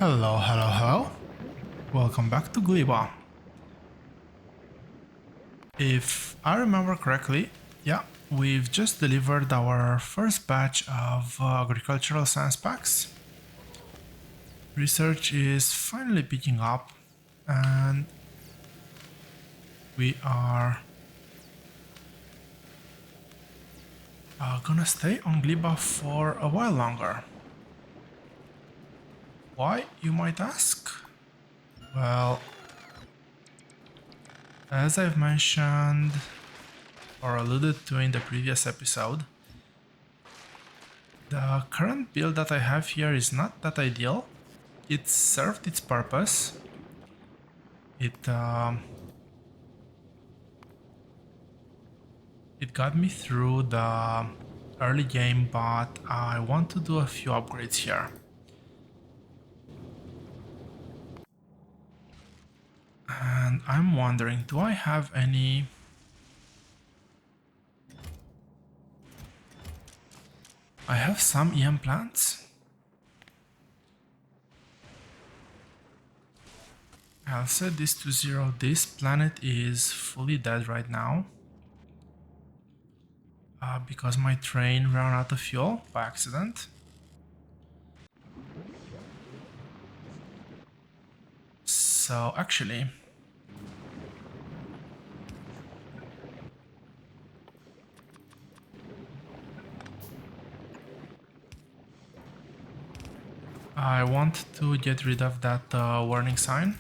Hello, hello, hello. Welcome back to Gleba. If I remember correctly, yeah, we've just delivered our first batch of agricultural science packs. Research is finally picking up, and we are gonna stay on Gleba for a while longer. Why, you might ask? Well, as I've mentioned or alluded to in the previous episode, the current build that I have here is not that ideal. It served its purpose. It got me through the early game, but I want to do a few upgrades here. And I'm wondering, do I have any... I have some EM plants. I'll set this to 0. This planet is fully dead right now. Because my train ran out of fuel by accident. So actually, I want to get rid of that warning sign.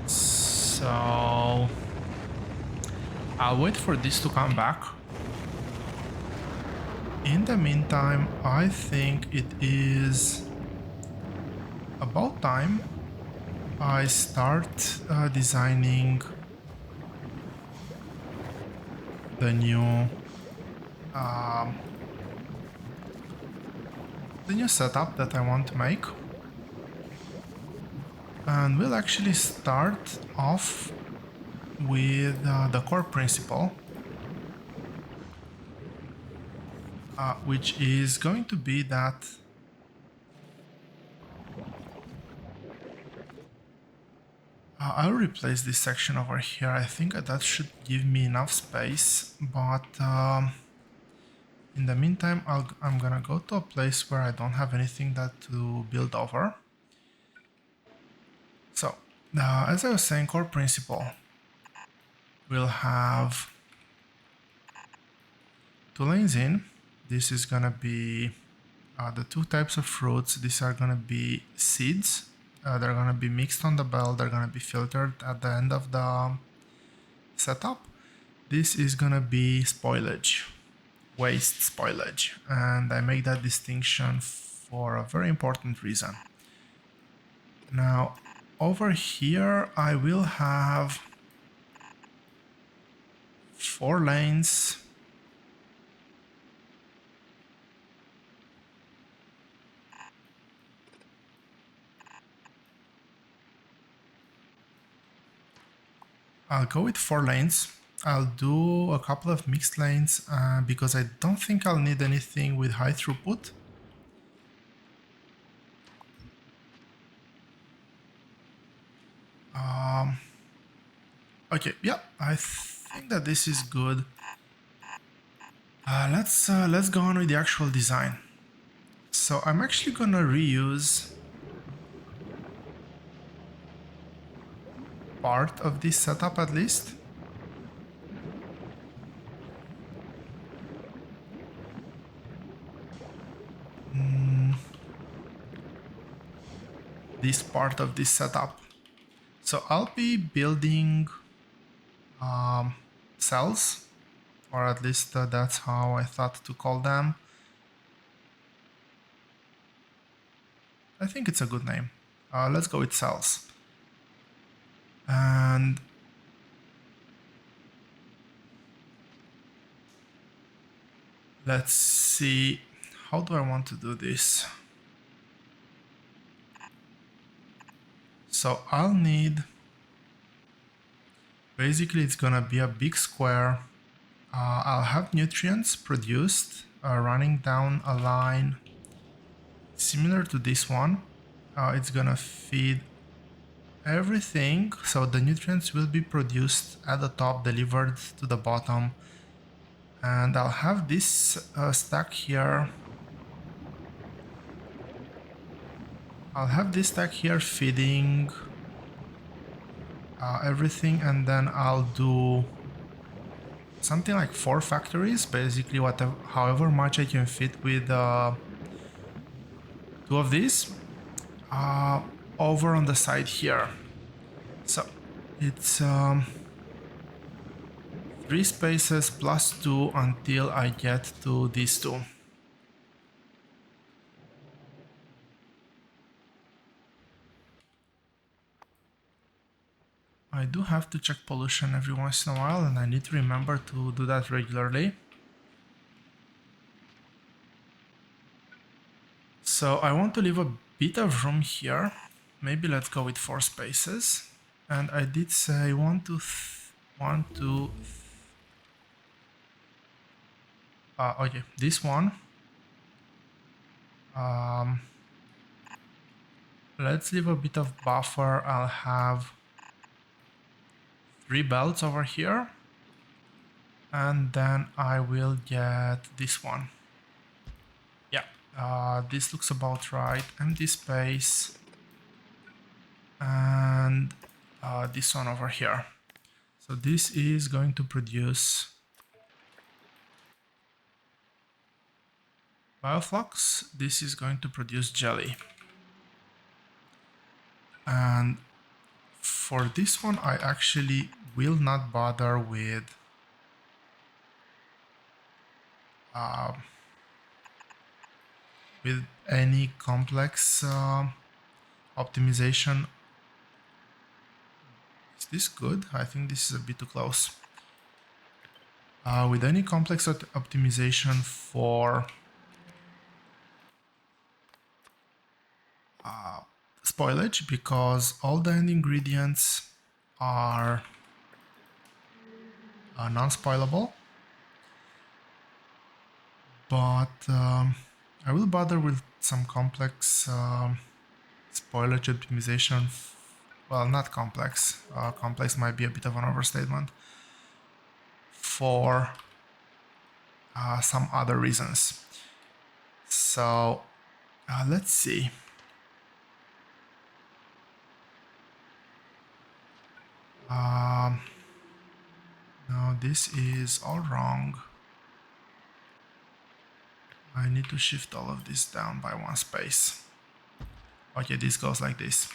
So I'll wait for this to come back. In the meantime, I think it is about time I start designing the new setup that I want to make. And we'll actually start off with the core principle, which is going to be that I'll replace this section over here. I think that should give me enough space, but in the meantime, I'm gonna go to a place where I don't have anything that to build over. So, as I was saying, core principle, we'll have 2 lanes in. This is gonna be the 2 types of fruits. These are gonna be seeds. They're gonna be mixed on the belt. They're gonna be filtered at the end of the setup. This is gonna be spoilage, waste spoilage, and I make that distinction for a very important reason. Now, over here, I will have 4 lanes. I'll go with 4 lanes. I'll do a couple of mixed lanes because I don't think I'll need anything with high throughput. Okay, yeah, I think that this is good. Let's go on with the actual design. So I'm actually gonna reuse part of this setup at least. This part of this setup. So I'll be building cells, or at least that's how I thought to call them. I think it's a good name. Let's go with cells. And let's see, how do I want to do this? So I'll need basically it's gonna be a big square. I'll have nutrients produced running down a line similar to this one. It's gonna feed everything, so the nutrients will be produced at the top, delivered to the bottom, and I'll have this stack here. I'll have this stack here feeding everything, and then I'll do something like 4 factories, basically whatever, however much I can fit with 2 of these over on the side here. So it's 3 spaces plus 2 until I get to these 2. I do have to check pollution every once in a while, and I need to remember to do that regularly. So I want to leave a bit of room here. Maybe let's go with 4 spaces. And I did say 1, 2, 1, 2. Okay, this one. Let's leave a bit of buffer. I'll have 3 belts over here. And then I will get this one. Yeah, this looks about right. Empty space. And this one over here. So this is going to produce bioflux. This is going to produce jelly. And for this one, I actually will not bother with any complex optimization. Is this good? I think this is a bit too close. With any complex optimization for spoilage, because all the end ingredients are non-spoilable. But I will bother with some complex spoilage optimization. Well, not complex. Complex might be a bit of an overstatement. For some other reasons. So let's see. No, this is all wrong. I need to shift all of this down by 1 space. Okay, this goes like this.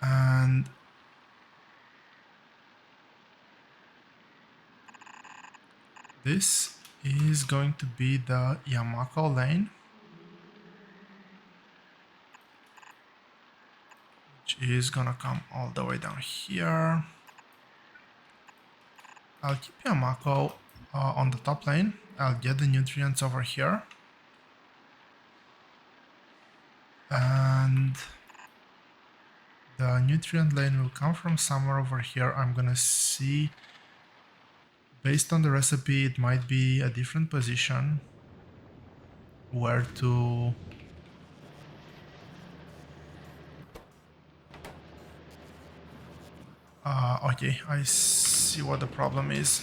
And this is going to be the Yamako lane, which is gonna come all the way down here. I'll keep Yamako on the top lane. I'll get the nutrients over here. And the nutrient lane will come from somewhere over here. I'm gonna see, based on the recipe, it might be a different position where to okay, I see what the problem is.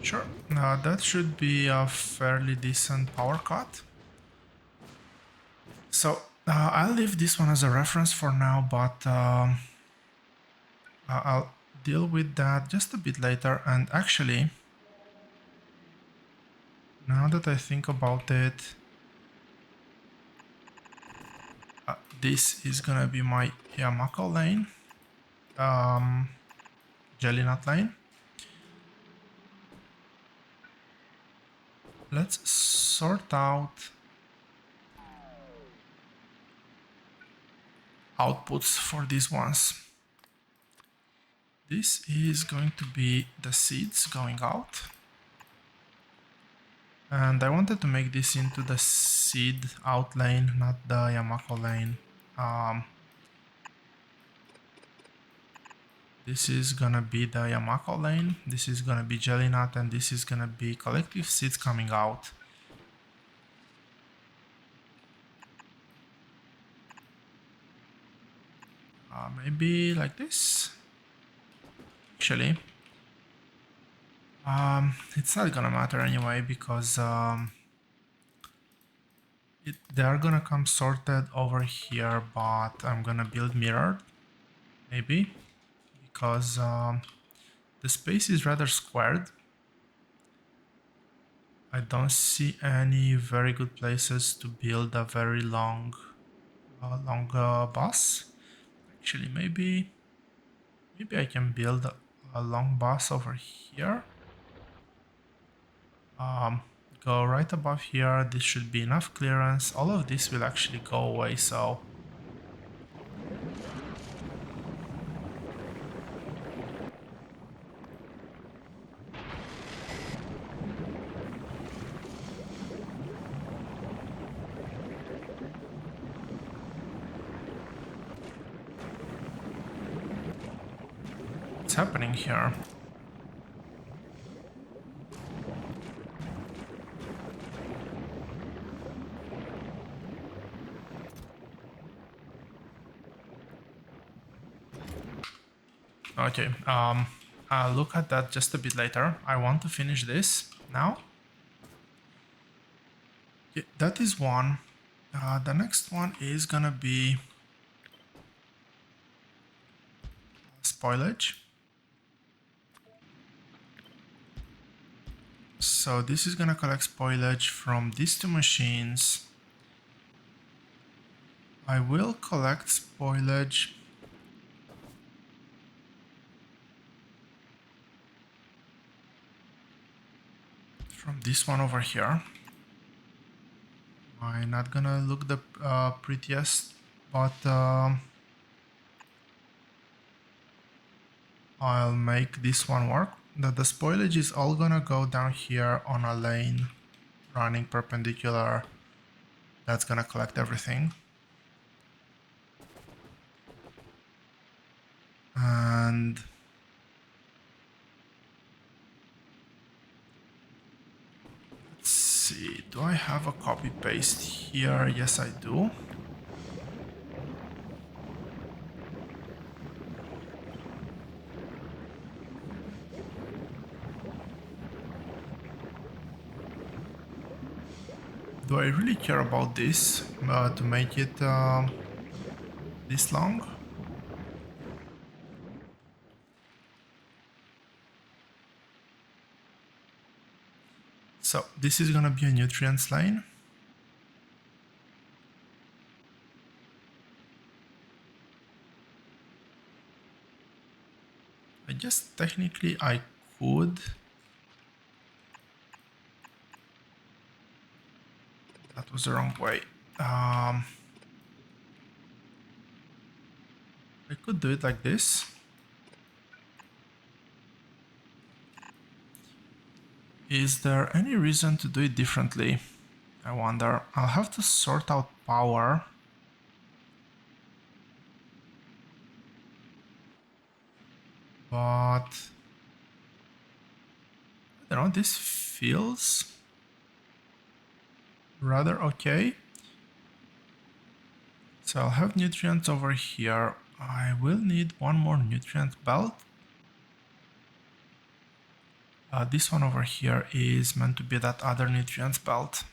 Sure, that should be a fairly decent power cut. So I'll leave this one as a reference for now, but I'll deal with that just a bit later. And actually, now that I think about it, this is gonna be my Yamako lane, jelly nut lane. Let's sort out outputs for these ones. this is going to be the seeds going out. And I wanted to make this into the seed out lane, not the Yamako lane. This is gonna be the Yamako lane, this is gonna be Jelly Nut, and this is gonna be collective seeds coming out. Maybe like this. Actually, it's not gonna matter anyway because they are gonna come sorted over here, but I'm gonna build mirrored, maybe, because the space is rather squared. I don't see any very good places to build a very long bus. Actually, maybe I can build a long bus over here. Go right above here. This should be enough clearance. All of this will actually go away, so what's happening here? Okay, I'll look at that just a bit later. I want to finish this now. Okay, that is one. The next one is gonna be spoilage. So this is gonna collect spoilage from these two machines. I will collect spoilage from this one over here. I'm not gonna look the prettiest, but I'll make this one work. The spoilage is all gonna go down here on a lane running perpendicular. That's gonna collect everything. And let's see, do I have a copy paste here? Yes, I do. Do I really care about this to make it this long? So this is gonna be a nutrients lane. I guess technically I could. That was the wrong way. I could do it like this. Is there any reason to do it differently? I wonder. I'll have to sort out power. But I don't know, this feels rather okay. So I'll have nutrients over here. I will need one more nutrient belt. This one over here is meant to be that other nutrients belt.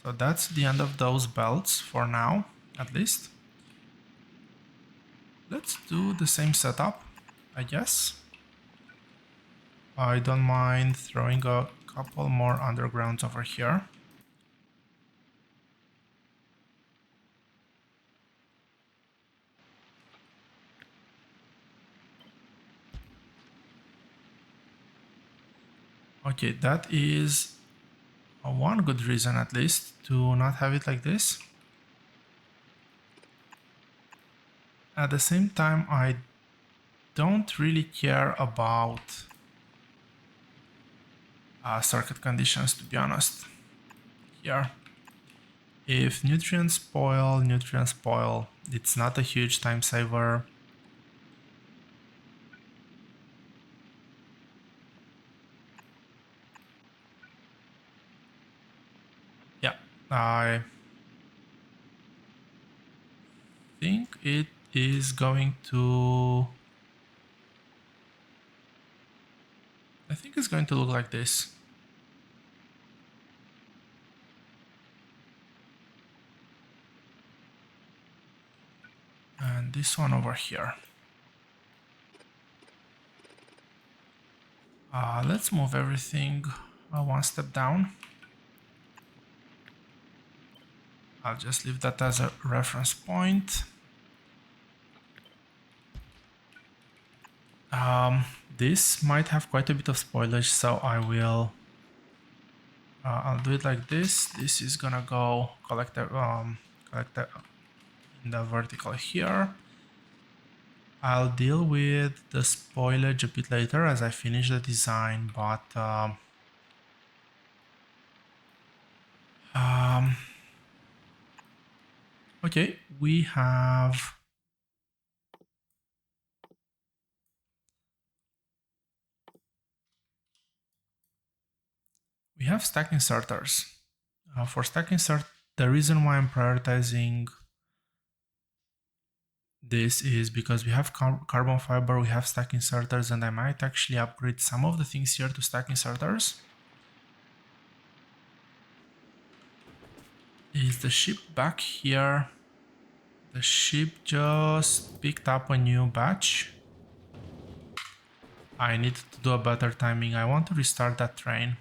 So that's the end of those belts for now, at least. Let's do the same setup, I guess. I don't mind throwing a couple more undergrounds over here. Okay, that is one good reason at least to not have it like this. At the same time, I don't really care about circuit conditions, to be honest. Here, if nutrients spoil, it's not a huge time saver. Yeah, I think it is going to... I think it's going to look like this. And this one over here. Let's move everything one step down. I'll just leave that as a reference point. This might have quite a bit of spoilage, so I will... I'll do it like this. This is gonna go collect in the vertical here. I'll deal with the spoilage a bit later as I finish the design, but okay, we have stack inserters. For stack insert, the reason why I'm prioritizing this is because we have carbon fiber, we have stack inserters, and I might actually upgrade some of the things here to stack inserters. Is the ship back here? The ship just picked up a new batch. I need to do a better timing. I want to restart that train.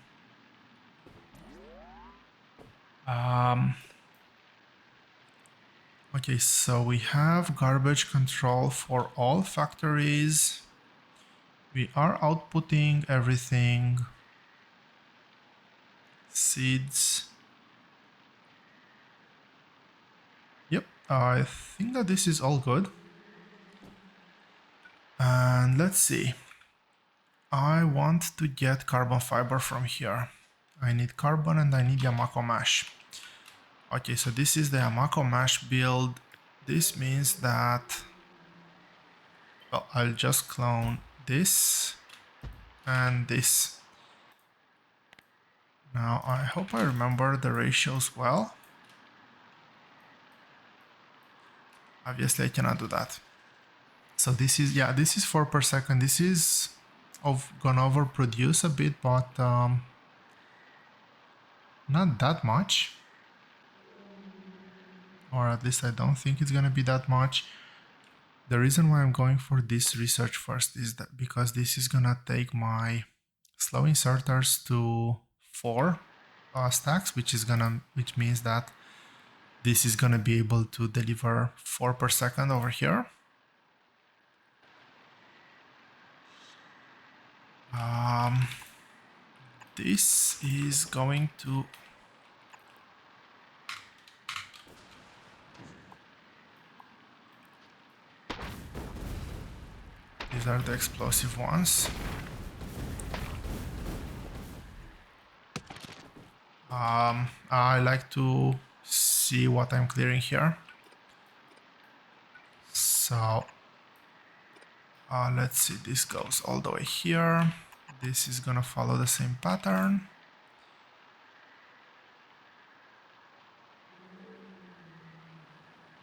Okay, so we have garbage control for all factories. We are outputting everything. Seeds. Yep, I think that this is all good. And let's see. I want to get carbon fiber from here. I need carbon and I need Yamako mash. Okay, so this is the Yamako mash build. This means that, well, I'll just clone this and this. Now, I hope I remember the ratios well. Obviously, I cannot do that. So this is, yeah, this is 4 per second. This is gonna overproduce a bit, but not that much. Or at least I don't think it's gonna be that much. The reason why I'm going for this research first is that because this is gonna take my slow inserters to 4 stacks, which means that this is gonna be able to deliver 4 per second over here. This is going to... These are the explosive ones. I like to see what I'm clearing here. So let's see, this goes all the way here. This is gonna follow the same pattern.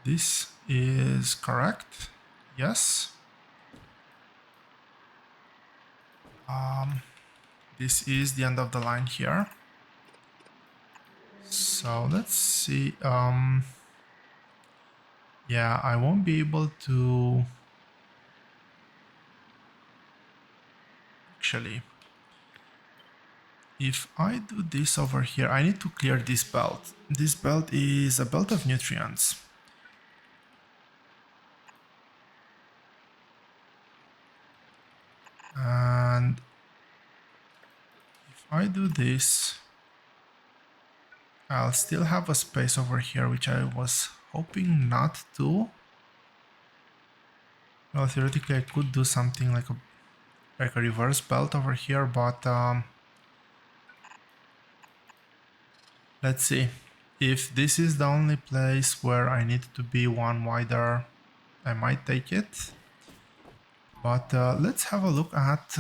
This is correct. Yes. This is the end of the line here. So let's see. Yeah, I won't be able to... Actually, if I do this over here, I need to clear this belt. This belt is a belt of nutrients. And if I do this, I'll still have a space over here, which I was hoping not to. Well, theoretically I could do something like a reverse belt over here, but let's see. If this is the only place where I need to be one wider, I might take it. But let's have a look at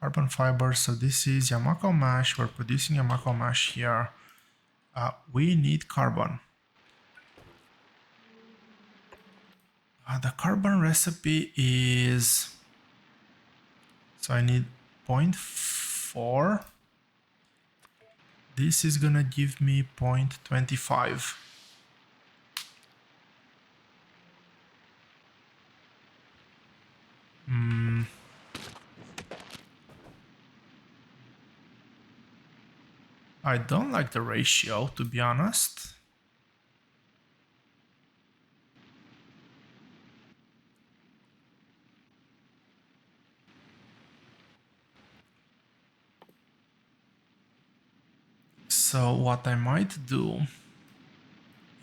carbon fiber. So this is Yamako mesh. We're producing Yamako mesh here. We need carbon. The carbon recipe is... So I need 0.4. This is gonna give me 0.25. I don't like the ratio, to be honest. So what I might do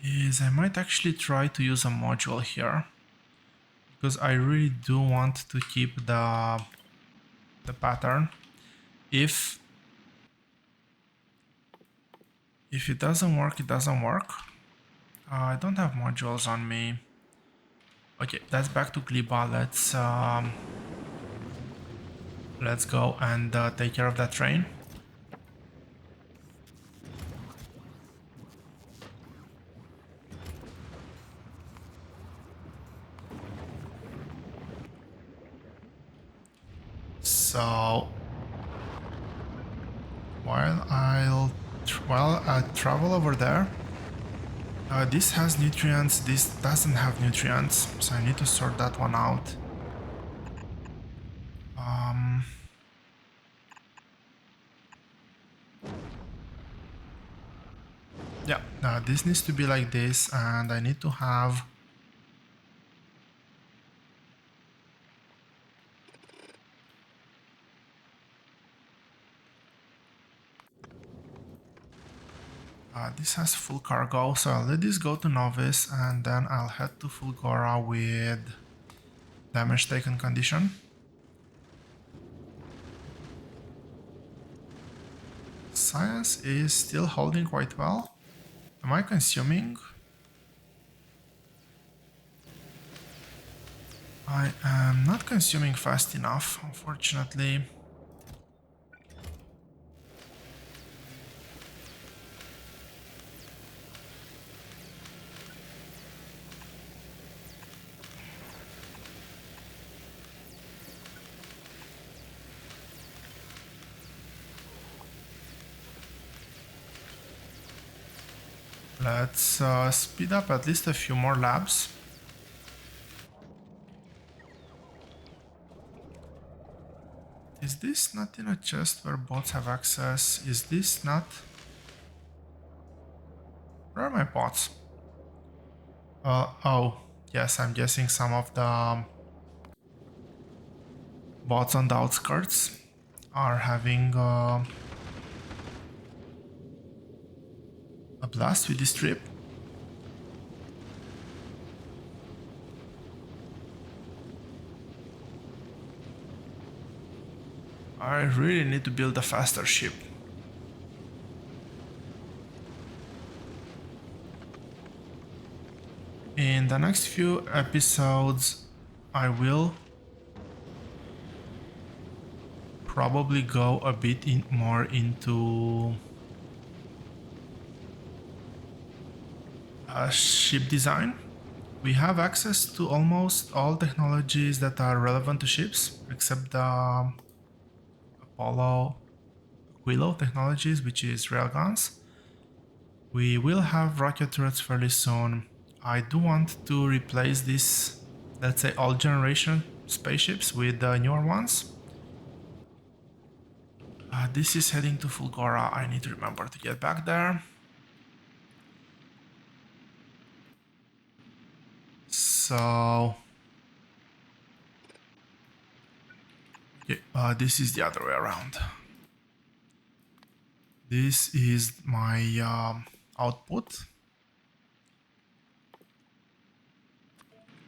is I might actually try to use a module here, because I really do want to keep the pattern. If it doesn't work, it doesn't work. I don't have modules on me. Okay, that's back to Gleba. Let's go and take care of that train. So while I travel over there, this has nutrients, this doesn't have nutrients, so I need to sort that one out. Yeah, this needs to be like this, and I need to have... this has full cargo, so I'll let this go to novice, and then I'll head to Fulgora with damage taken condition. Science is still holding quite well. Am I consuming? I am not consuming fast enough, unfortunately. Let's speed up at least a few more labs. Is this not in a chest where bots have access? Is this not... Where are my bots? Oh, yes, I'm guessing some of the bots on the outskirts are having a blast with this trip. I really need to build a faster ship. In the next few episodes, I will probably go a bit more into ship design. We have access to almost all technologies that are relevant to ships, except the Aquilo technologies, which is railguns. We will have rocket turrets fairly soon. I do want to replace this, let's say, old generation spaceships with the newer ones. This is heading to Fulgora. I need to remember to get back there. So... Okay, this is the other way around. This is my output.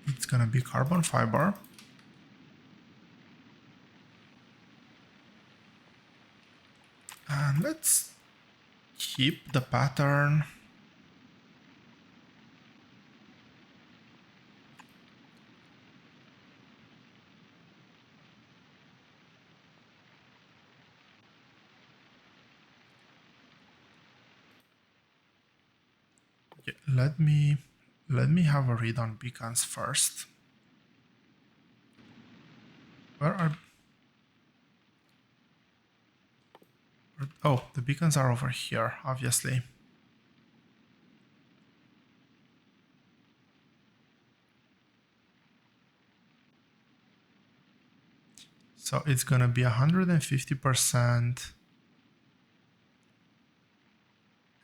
It's gonna be carbon fiber. And let's keep the pattern. Okay, let me have a read on beacons first. Where are... Oh, the beacons are over here, obviously. So it's gonna be 150%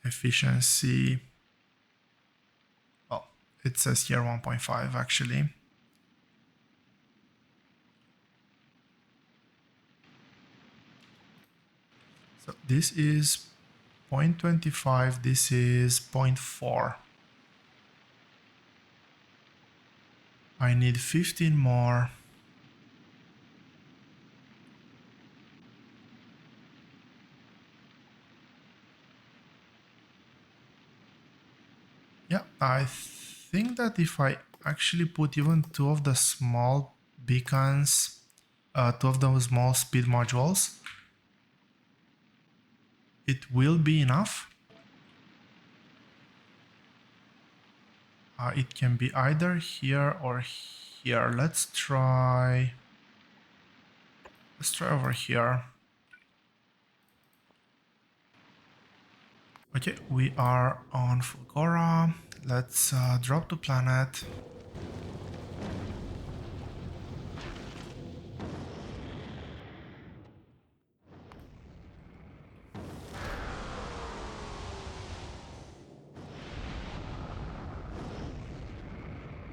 efficiency. Oh, it says here 1.5 actually. So this is 0.25, this is 0.4. I need 15 more. Yeah, I think that if I actually put even two of the small beacons, two of those small speed modules, it will be enough. It can be either here or here. Let's try over here. Okay, we are on Fulgora. Let's drop to planet.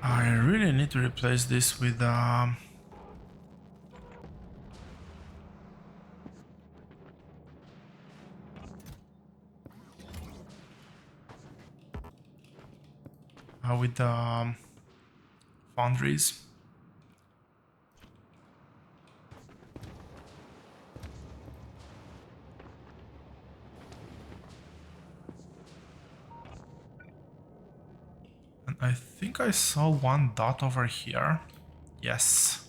I really need to replace this with foundries. And I think I saw one dot over here. Yes.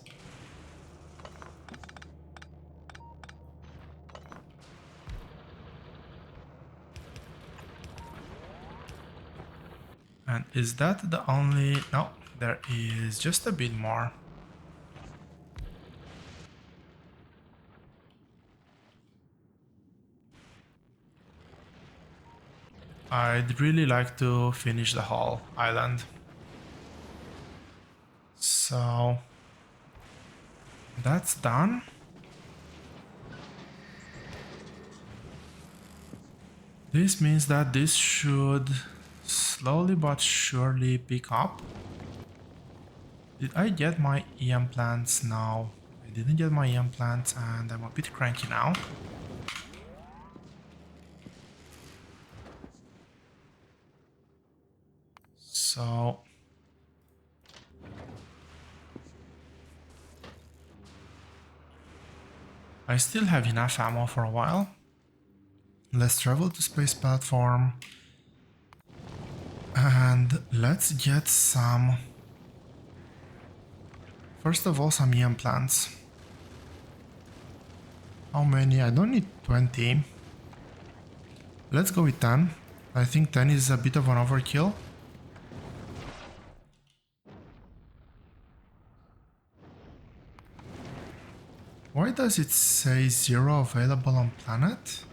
And is that the only... No, there is just a bit more. I'd really like to finish the whole island. So that's done. This means that this should slowly but surely pick up. Did I get my EM plants? No, I didn't get my EM plants and I'm a bit cranky now. So I still have enough ammo for a while. Let's travel to space platform and let's get some... First of all, some EM plants. How many? I don't need 20. Let's go with 10. I think 10 is a bit of an overkill. Why does it say 0 available on planet?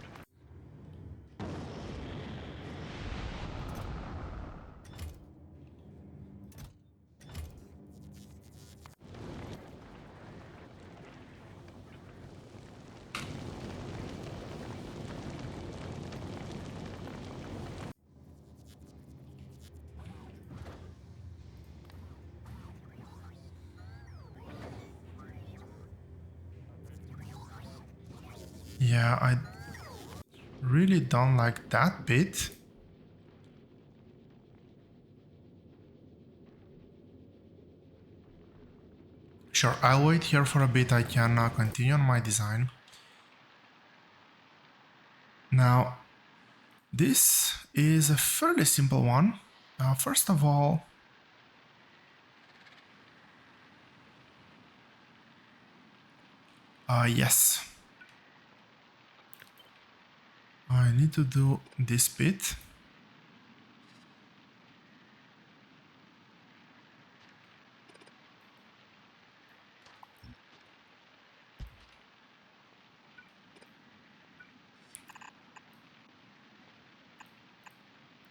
Yeah, I really don't like that bit. Sure, I'll wait here for a bit. I can continue on my design. Now, this is a fairly simple one. First of all, yes, I need to do this bit.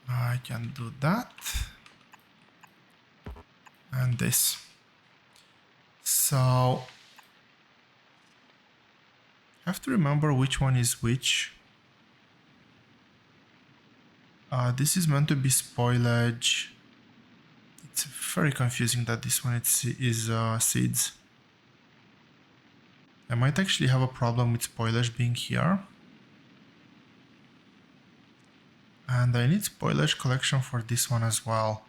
I can do that and this. So I have to remember which one is which. This is meant to be spoilage. It's very confusing that this one is seeds. I might actually have a problem with spoilage being here. And I need spoilage collection for this one as well.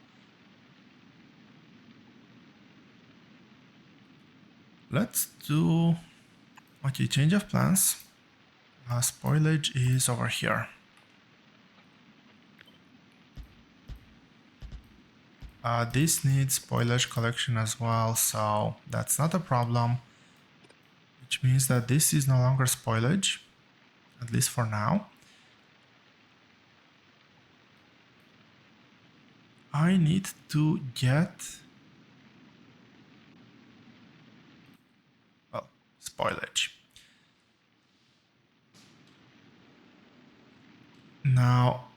Let's do... Okay, change of plans. Spoilage is over here. This needs spoilage collection as well, so that's not a problem. Which means that this is no longer spoilage, at least for now. I need to get... well, spoilage. Now,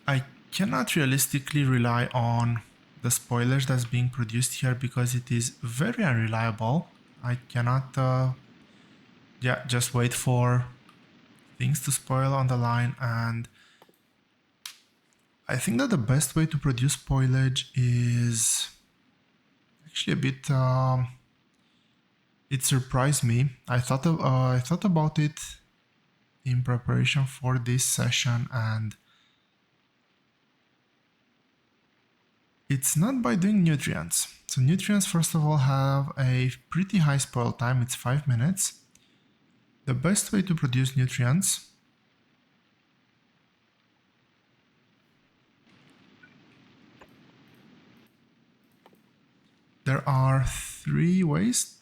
I cannot realistically rely on the spoilage that's being produced here because it is very unreliable. I cannot just wait for things to spoil on the line, and I think that the best way to produce spoilage is actually a bit it surprised me. I thought about it in preparation for this session, and it's not by doing nutrients. So nutrients, first of all, have a pretty high spoil time. It's 5 minutes. The best way to produce nutrients there are 3 ways.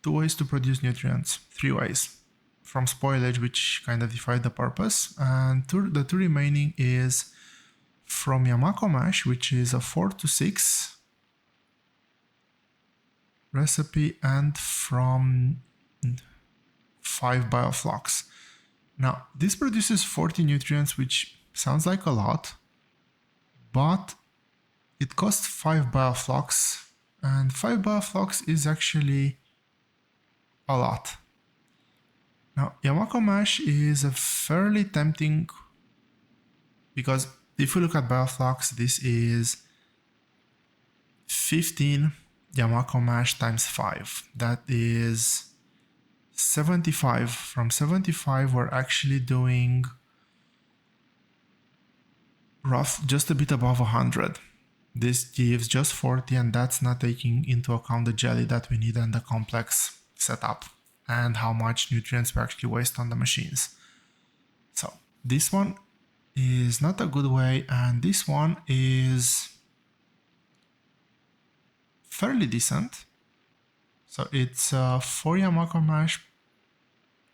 2 ways to produce nutrients. 3 ways. From spoilage, which kind of defy the purpose. And the 2 remaining is from Yamako mash, which is a 4 to 6 recipe, and from 5 bioflocks. Now, this produces 40 nutrients, which sounds like a lot, but it costs 5 bioflocks, and 5 bioflocks is actually a lot. Now, Yamako mash is a fairly tempting, because if we look at bioflocks, this is 15 Yamako mash times 5. That is 75. From 75, we're actually doing just a bit above 100. This gives just 40, and that's not taking into account the jelly that we need and the complex setup and how much nutrients we actually waste on the machines. So this one is not a good way, and this one is fairly decent. So it's 4 Yamako mash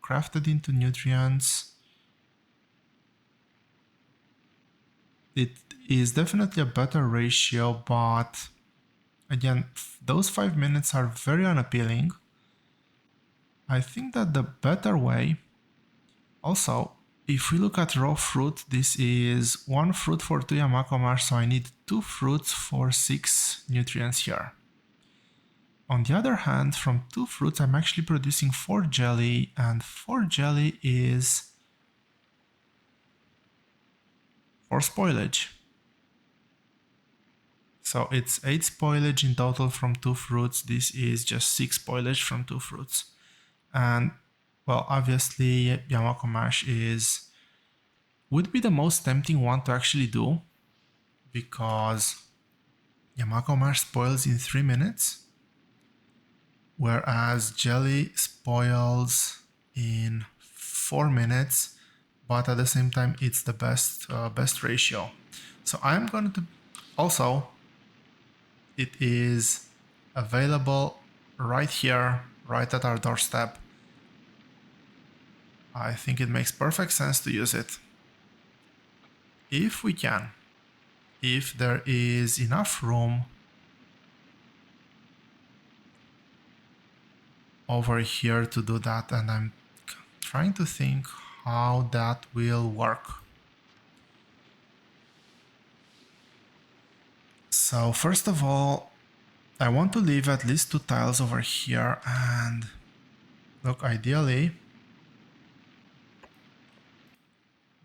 crafted into nutrients. It is definitely a better ratio, but again, those 5 minutes are very unappealing. I think that the better way, also, if we look at raw fruit, this is 1 fruit for 2 Yamako mash, so I need 2 fruits for 6 nutrients here. On the other hand, from 2 fruits, I'm actually producing 4 jelly, and 4 jelly is 4 spoilage. So it's 8 spoilage in total from 2 fruits. This is just 6 spoilage from 2 fruits. And Well, obviously Yamako Mash would be the most tempting one to actually do, because Yamako Mash spoils in 3 minutes, whereas Jelly spoils in 4 minutes, but at the same time it's the best ratio. So I'm going to also, it is available right here, right at our doorstep. I think it makes perfect sense to use it. If we can, if there is enough room over here to do that, and I'm trying to think how that will work. So first of all, I want to leave at least 2 tiles over here, and look, ideally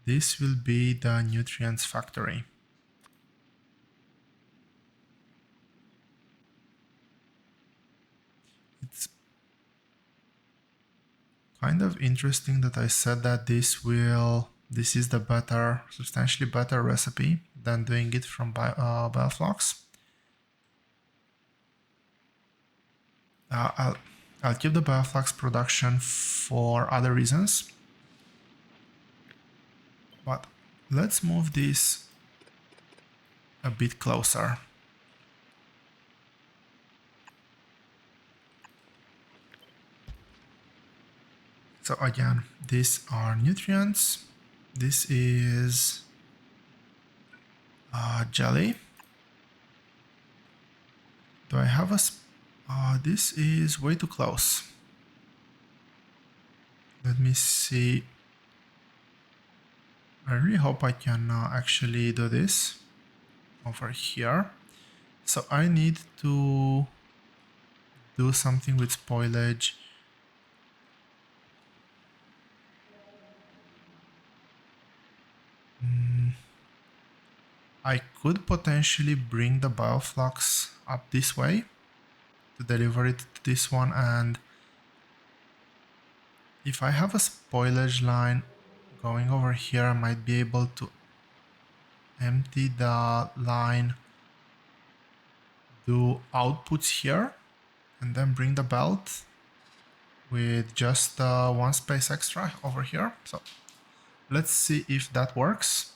this will be the nutrients factory. It's kind of interesting that I said that this is the better, substantially better recipe than doing it from Bioflux. I'll keep the Bioflux production for other reasons, but let's move this a bit closer. So again, these are nutrients. This is jelly. Do I have a... this is way too close. Let me see. I really hope I can actually do this over here. So I need to do something with spoilage. I could potentially bring the Bioflux up this way to deliver it to this one, and if I have a spoilage line going over here, I might be able to empty the line, do outputs here, and then bring the belt with just 1 space extra over here. So let's see if that works.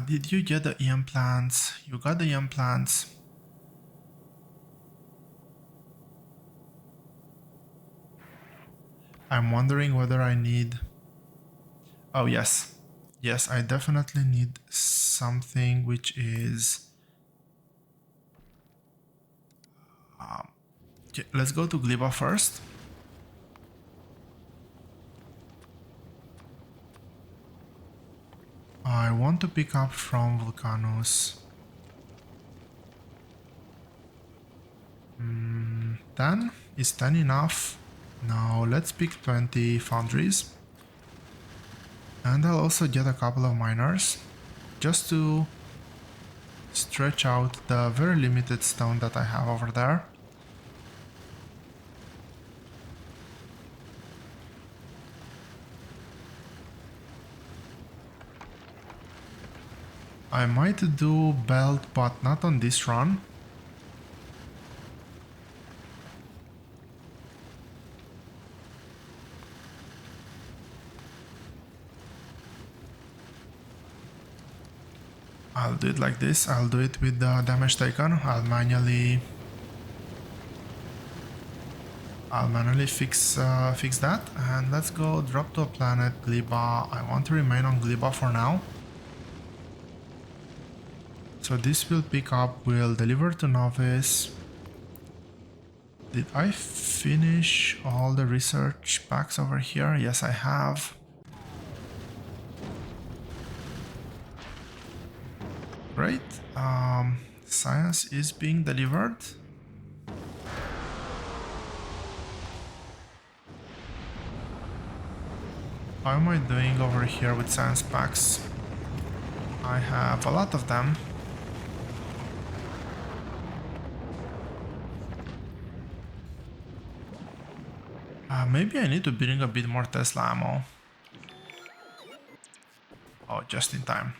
Did you get the EM plants? You got the EM plants. I'm wondering whether I need... Oh, yes. Yes, I definitely need something which is... okay, let's go to Gleba first. I want to pick up from Vulcanus 10. Is 10 enough? Now let's pick 20 foundries. And I'll also get a couple of miners, just to stretch out the very limited stone that I have over there. I might do belt, but not on this run. I'll do it like this. I'll do it with the damage taken. I'll manually fix that, and let's go drop to a planet, Gleba. I want to remain on Gleba for now. So this will pick up, will deliver to Novice. Did I finish all the research packs over here? Yes, I have. Great. Science is being delivered. How am I doing over here with science packs? I have a lot of them. Maybe I need to bring a bit more Tesla ammo. Oh, just in time.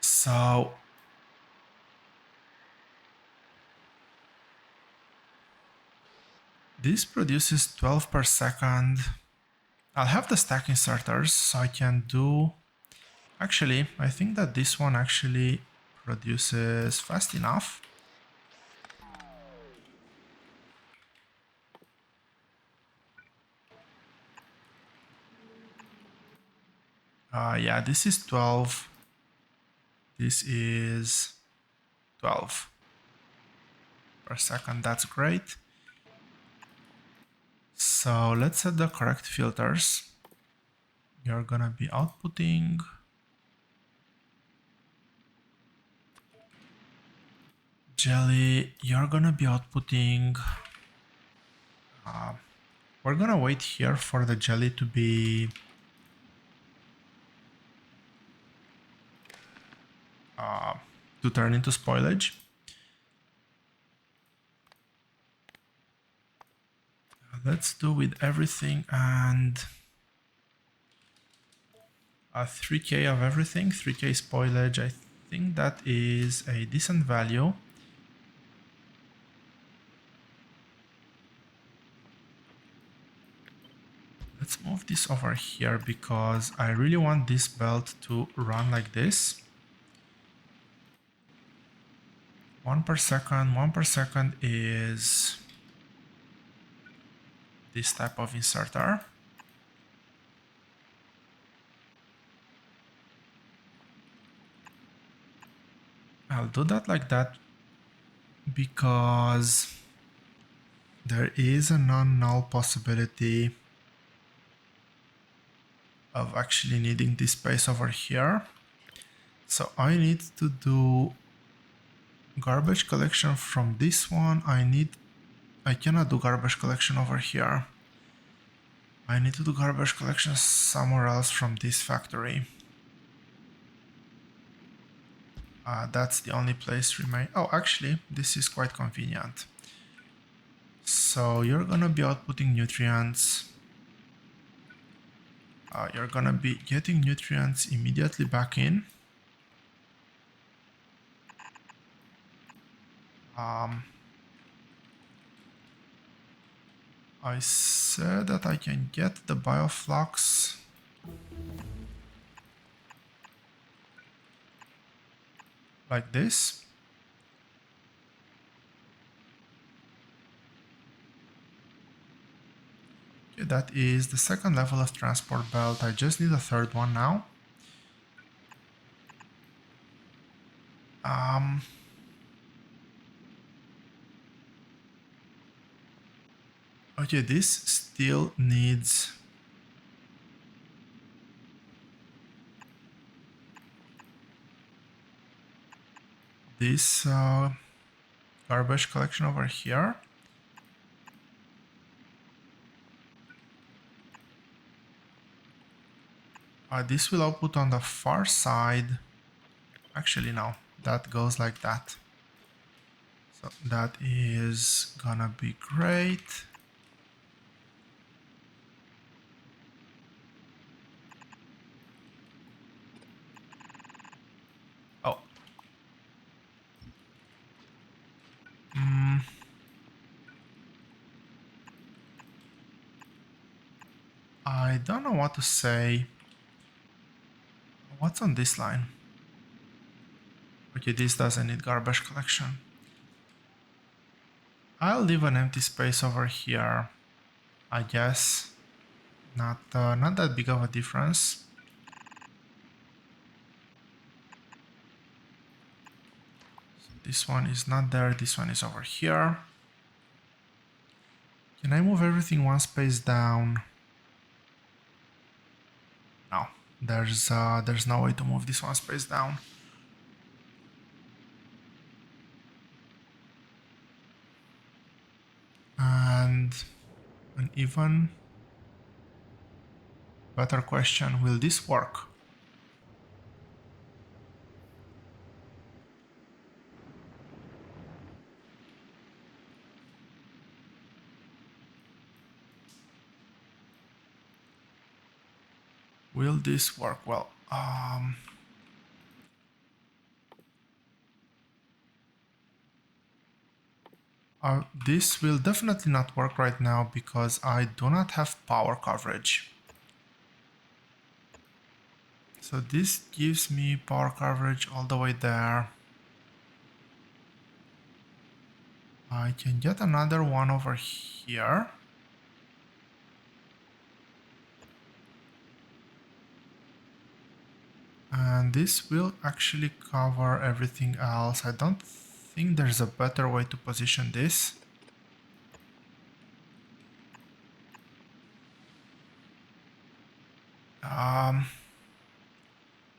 So this produces 12 per second. I'll have the stack inserters so I can do... Actually, I think that this one actually produces fast enough. Yeah, this is 12. This is 12 per second. That's great. So let's set the correct filters. You're gonna be outputting jelly. You're gonna be outputting... we're gonna wait here for the jelly to be... to turn into spoilage. Let's do with everything and 3k of everything, 3k spoilage. I think that is a decent value. Let's move this over here because I really want this belt to run like this. 1 per second, 1 per second is this type of inserter. I'll do that like that because there is a non-null possibility of actually needing this space over here. So I need to do garbage collection from this one. I cannot do garbage collection over here. I need to do garbage collection somewhere else from this factory. That's the only place remain. Oh, actually, this is quite convenient. So you're gonna be outputting nutrients. You're gonna be getting nutrients immediately back in. I said that I can get the bioflux like this. Okay, that is the second level of transport belt. I just need a third one now. Okay, this still needs... this garbage collection over here. This will output on the far side. Actually, no, that goes like that. So that is gonna be great. Oh. I don't know what to say. What's on this line? Okay, this doesn't need garbage collection. I'll leave an empty space over here, I guess. Not that big of a difference. So this one is not there, this one is over here. Can I move everything one space down? No, there's no way to move this one space down. And an even better question, will this work? will this work? Well, this will definitely not work right now because I do not have power coverage. So this gives me power coverage all the way there. I can get another one over here. And this will actually cover everything else. I don't think there's a better way to position this.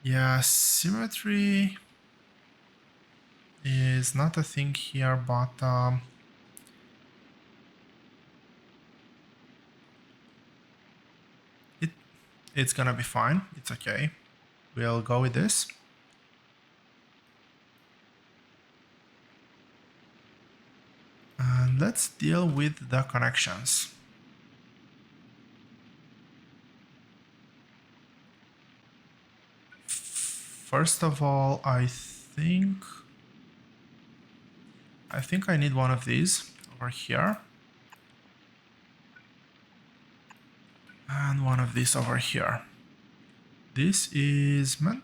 Yeah, symmetry is not a thing here, but it's gonna be fine. It's okay. We'll go with this. And let's deal with the connections. First of all, I think I need one of these over here. And one of these over here. This is meant.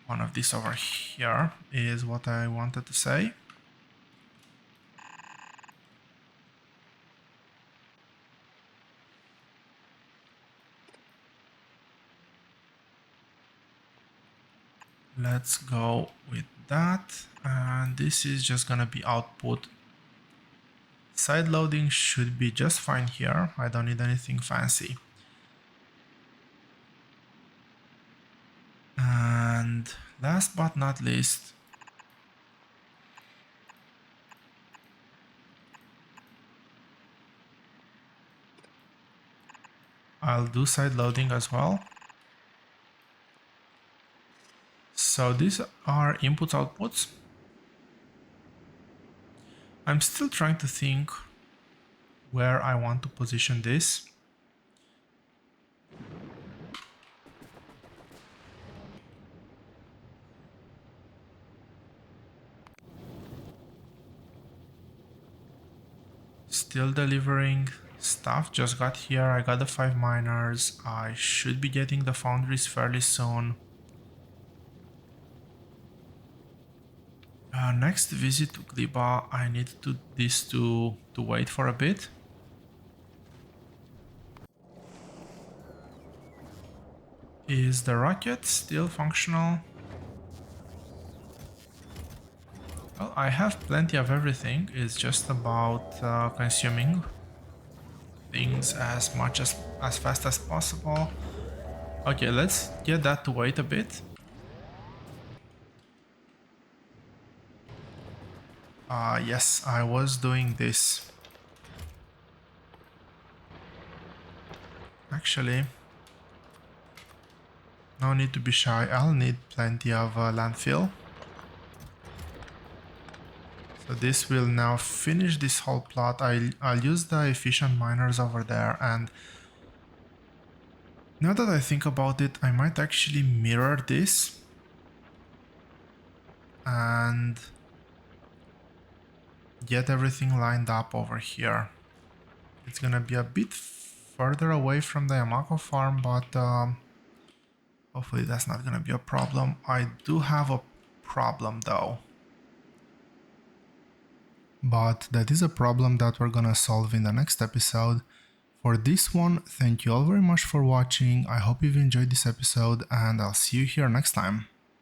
One of these over here is what I wanted to say. Let's go with that. And this is just gonna be output. Side loading should be just fine here. I don't need anything fancy. And last but not least, I'll do side loading as well. So these are inputs, outputs. I'm still trying to think where I want to position this. Still delivering stuff, just got here. I got the 5 miners. I should be getting the foundries fairly soon. Next visit to Gleba, I need this to wait for a bit. Is the rocket still functional? Well, I have plenty of everything. It's just about consuming things as fast as possible. Okay, let's get that to wait a bit. Yes, I was doing this. Actually, no need to be shy. I'll need plenty of landfill. So this will now finish this whole plot. I'll use the efficient miners over there, and now that I think about it, I might actually mirror this and get everything lined up over here. It's gonna be a bit further away from the Yamako farm, but hopefully that's not gonna be a problem. I do have a problem though. But that is a problem that we're gonna solve in the next episode. For this one, thank you all very much for watching. I hope you've enjoyed this episode, and I'll see you here next time.